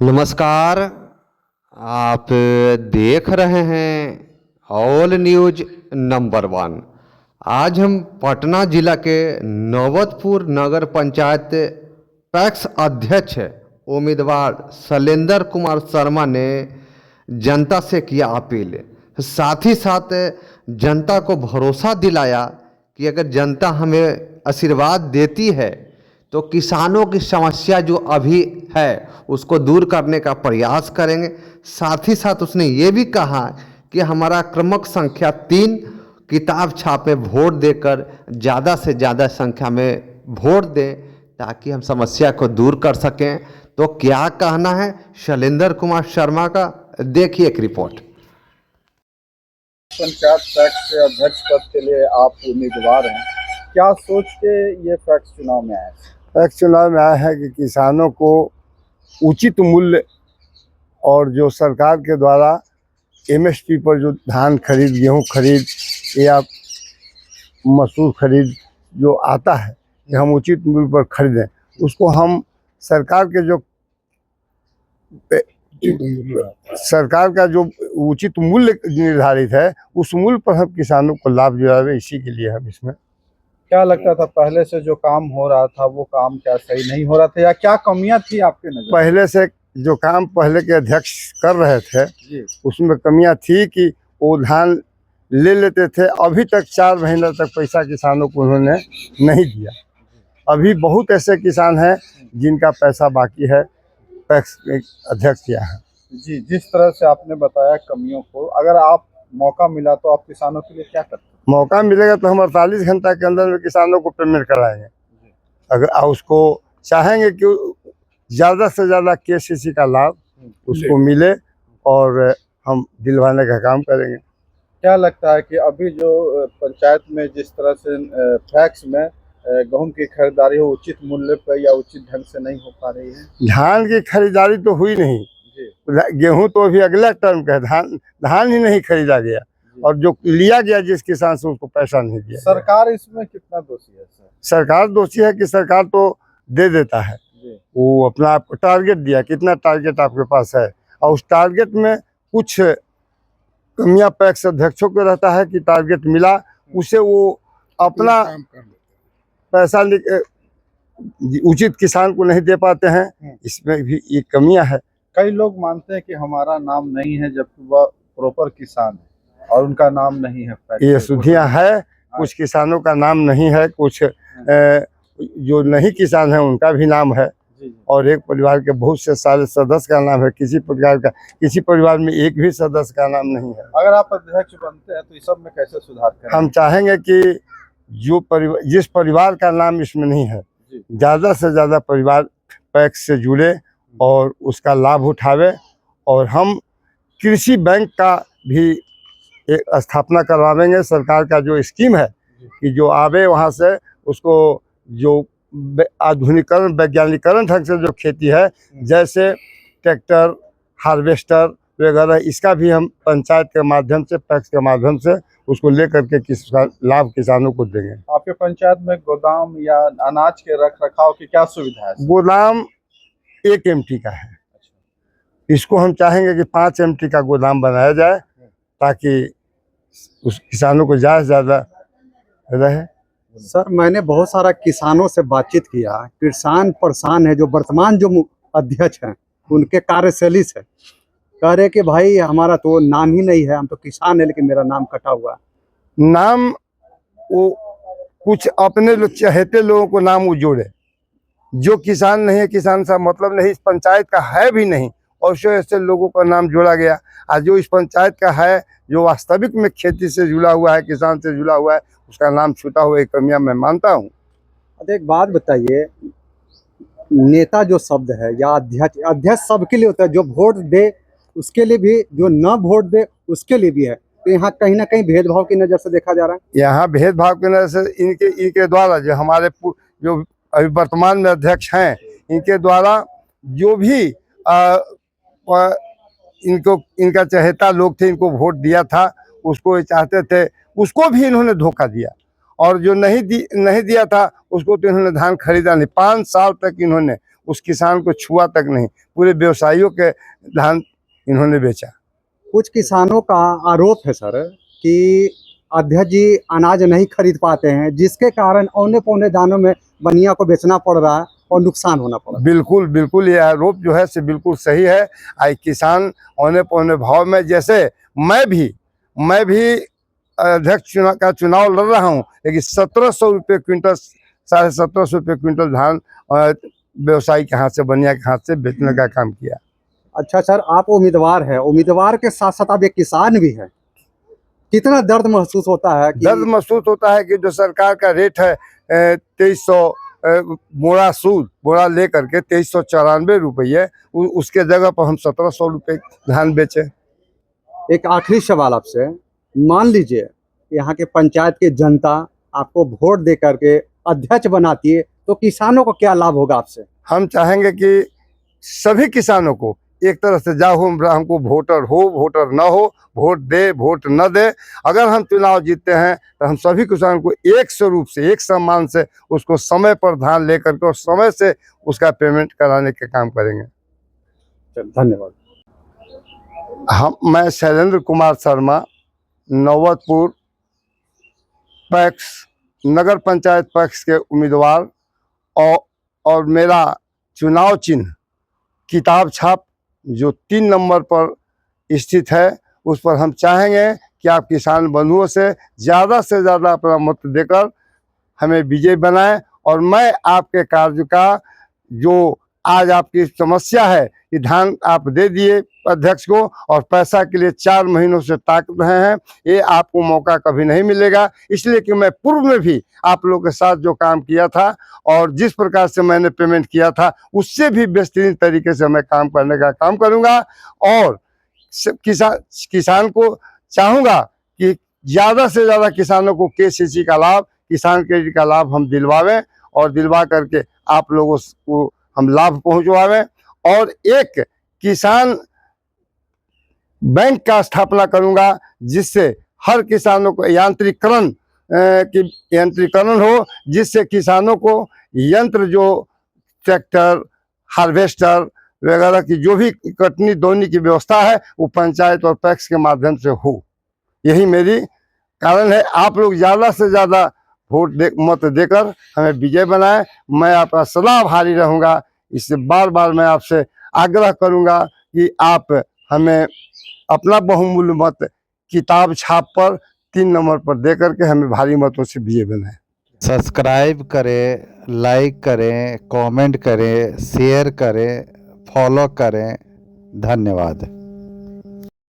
नमस्कार। आप देख रहे हैं ऑल न्यूज नंबर 1। आज हम पटना जिला के नौबतपुर नगर पंचायत पैक्स अध्यक्ष उम्मीदवार शैलेंद्र कुमार शर्मा ने जनता से किया अपील। साथ ही साथ जनता को भरोसा दिलाया कि अगर जनता हमें आशीर्वाद देती है तो किसानों की समस्या जो अभी है उसको दूर करने का प्रयास करेंगे। साथ ही साथ उसने ये भी कहा कि हमारा क्रमांक संख्या 3 किताब छापे वोट देकर ज़्यादा से ज़्यादा संख्या में वोट दें ताकि हम समस्या को दूर कर सकें। तो क्या कहना है शैलेंद्र कुमार शर्मा का, देखिए एक रिपोर्ट। पंचायत पैक्स के अध्यक्ष पद के लिए आप उम्मीदवार हैं, क्या सोच के ये पैक्स चुनाव में आए? पैक्स चुनाव में आया है कि किसानों को उचित मूल्य और जो सरकार के द्वारा एमएसपी पर जो धान खरीद, गेहूं खरीद या मसूर खरीद जो आता है कि हम उचित मूल्य पर खरीदें, उसको हम सरकार के जो सरकार का जो उचित मूल्य निर्धारित है उस मूल्य पर हम किसानों को लाभ दिलावे। इसी के लिए हम इसमें। क्या लगता था पहले से जो काम हो रहा था वो काम क्या सही नहीं हो रहा था या क्या कमियां थी आपके नजर? पहले से जो काम पहले के अध्यक्ष कर रहे थे जी, उसमें कमियां थी कि वो धान ले लेते थे, अभी तक 4 महीने तक पैसा किसानों को उन्होंने नहीं दिया। अभी बहुत ऐसे किसान हैं जिनका पैसा बाकी है, पैक्स अध्यक्ष किया है। जी, जिस तरह से आपने बताया कमियों को, अगर आप मौका मिला तो आप किसानों के लिए क्या करते? मौका मिलेगा तो हम 48 घंटा के अंदर में किसानों को पेमेंट कराएंगे। अगर उसको चाहेंगे कि ज़्यादा से ज़्यादा केसीसी का लाभ उसको मिले और हम दिलवाने का काम करेंगे। क्या लगता है कि अभी जो पंचायत में जिस तरह से पैक्स में गेहूं की खरीदारी हो उचित मूल्य पर या उचित ढंग से नहीं हो पा रही है? धान की खरीदारी तो हुई नहीं, गेहूं तो अभी अगला टर्म का है, धान ही नहीं खरीदा गया और जो लिया गया जिस किसान से उसको पैसा नहीं दिया। सरकार इसमें कितना दोषी है सर? सरकार दोषी है कि सरकार तो दे देता है, वो अपना आपको टारगेट दिया, कितना टारगेट आपके पास है और उस टारगेट में कुछ कमियां पैक्स अध्यक्षों को रहता है कि टारगेट मिला उसे वो अपना पैसा उचित किसान को नहीं दे पाते हैं, इसमें भी एक कमियां है। कई लोग मानते हैं कि हमारा नाम नहीं है जबकि वह प्रॉपर किसान है और उनका नाम नहीं है। ये सुधियां है, कुछ किसानों का नाम नहीं है, कुछ जो नहीं किसान है उनका भी नाम है और एक परिवार के बहुत से सारे सदस्य का नाम है। किसी परिवार में एक भी सदस्य का नाम नहीं है। अगर आप अध्यक्ष बनते हैं तो इस सब में कैसे सुधार करें? हम चाहेंगे कि जिस परिवार का नाम इसमें नहीं है ज़्यादा से ज़्यादा परिवार पैक्स से जुड़े और उसका लाभ उठावे और हम कृषि बैंक का भी एक स्थापना करवाएंगे। सरकार का जो स्कीम है कि जो आवे वहाँ से उसको जो आधुनिकीकरण वैज्ञानिकरण ढंग से जो खेती है जैसे ट्रैक्टर, हार्वेस्टर वगैरह, इसका भी हम पंचायत के माध्यम से पैक्स के माध्यम से उसको लेकर के लाभ किसानों को देंगे। आपके पंचायत में गोदाम या अनाज के रख रखाव की क्या सुविधा है? गोदाम 1 MT का है, इसको हम चाहेंगे कि 5 MT का गोदाम बनाया जाए ताकि उस किसानों को ज़्यादा से ज़्यादा रहे। सर, मैंने बहुत सारा किसानों से बातचीत किया, किसान परेशान है। जो वर्तमान जो अध्यक्ष हैं उनके कार्यशैली से कह रहे कि भाई हमारा तो नाम ही नहीं है, हम तो किसान है लेकिन मेरा नाम कटा हुआ। नाम वो कुछ अपने चहेते लोगों को नाम वो जोड़े, जो किसान नहीं है, किसान सा मतलब नहीं, इस पंचायत का है भी नहीं और ऐसे लोगों का नाम जोड़ा गया। आज जो इस पंचायत का है, जो वास्तविक में खेती से जुड़ा हुआ है, किसान से जुड़ा हुआ है, उसका नाम छूटा हुआ एक कमियां मैं मानता हूँ। अब एक बात बताइए, नेता जो शब्द है या अध्यक्ष सबके लिए होता है, जो वोट दे उसके लिए भी, जो न वोट दे उसके लिए भी है। तो यहाँ कहीं ना कहीं भेदभाव की नज़र से देखा जा रहा है। यहाँ भेदभाव की नज़र से इनके द्वारा जो हमारे जो अभी वर्तमान में अध्यक्ष हैं इनके द्वारा जो भी इनका चहेता लोग थे, इनको वोट दिया था, उसको चाहते थे, उसको भी इन्होंने धोखा दिया और जो नहीं दिया था उसको तो इन्होंने धान खरीदा नहीं। 5 साल तक इन्होंने उस किसान को छुआ तक नहीं, पूरे व्यवसायियों के धान इन्होंने बेचा। कुछ किसानों का आरोप है सर कि अध्यक्ष जी अनाज नहीं खरीद पाते हैं, जिसके कारण औने पौने दानों में बनिया को बेचना पड़ रहा है और नुकसान होना पड़ रहा है। बिल्कुल बिल्कुल, ये आरोप जो है से बिल्कुल सही है। आई किसान औने पौने भाव में, जैसे मैं भी अध्यक्ष का चुनाव लड़ रहा हूँ, लेकिन 1700 रुपये क्विंटल, 1750 रुपये क्विंटल धान व्यवसायी के हाथ से, बनिया के हाथ से बेचने का काम किया। अच्छा सर, आप उम्मीदवार हैं, उम्मीदवार के साथ साथ आप एक किसान भी हैं, कितना दर्द महसूस होता है कि दर्द महसूस होता है कि जो सरकार का रेट है 2300 बोरा सूद बोरा लेकर के 2394 रुपये, उसके जगह पर हम 1700 रुपये धान बेचे। एक आखिरी सवाल आपसे, मान लीजिए यहाँ के पंचायत की जनता आपको वोट दे करके अध्यक्ष बनाती है, तो किसानों को क्या लाभ होगा आपसे? हम चाहेंगे कि सभी किसानों को एक तरह से हमको वोटर हो वोटर न हो, वोट दे वोट न दे, अगर हम चुनाव जीतते हैं तो हम सभी किसानों को एक स्वरूप से, एक सम्मान से उसको समय पर धान लेकर के और समय से उसका पेमेंट कराने का काम करेंगे। धन्यवाद। मैं शैलेंद्र कुमार शर्मा, नौबतपुर पैक्स नगर पंचायत पैक्स के उम्मीदवार, और मेरा चुनाव चिन्ह किताब छाप जो 3 नंबर पर स्थित है, उस पर हम चाहेंगे कि आप किसान बंधुओं से ज़्यादा अपना मत देकर हमें विजय बनाएं। और मैं आपके कार्य का, जो आज आपकी समस्या है कि धान आप दे दिए अध्यक्ष को और पैसा के लिए 4 महीनों से ताक रहे हैं, ये आपको मौका कभी नहीं मिलेगा। इसलिए कि मैं पूर्व में भी आप लोगों के साथ जो काम किया था और जिस प्रकार से मैंने पेमेंट किया था, उससे भी बेहतरीन तरीके से मैं काम करने का काम करूंगा। और किसान को चाहूँगा कि ज़्यादा से ज़्यादा किसानों को KCC का लाभ, किसान क्रेडिट का लाभ हम दिलवावें और दिलवा करके आप लोगों को हम लाभ पहुँचवावें। और एक किसान बैंक का स्थापना करूंगा, जिससे हर किसानों को यांत्रिकरण हो, जिससे किसानों को यंत्र, जो ट्रैक्टर, हार्वेस्टर वगैरह की जो भी कटनी दोनी की व्यवस्था है, वो पंचायत और पैक्स के माध्यम से हो। यही मेरी कारण है। आप लोग ज़्यादा से ज़्यादा मत देकर हमें विजय बनाएं। मैं आपका सदा आभारी रहूँगा। इससे बार मैं आपसे आग्रह करूँगा कि आप हमें अपना बहुमूल्य मत किताब छाप पर 3 नंबर पर दे करके हमें भारी मतों से विजय बनाएं। सब्सक्राइब करें, लाइक करें, कमेंट करें, शेयर करें, फॉलो करें। धन्यवाद।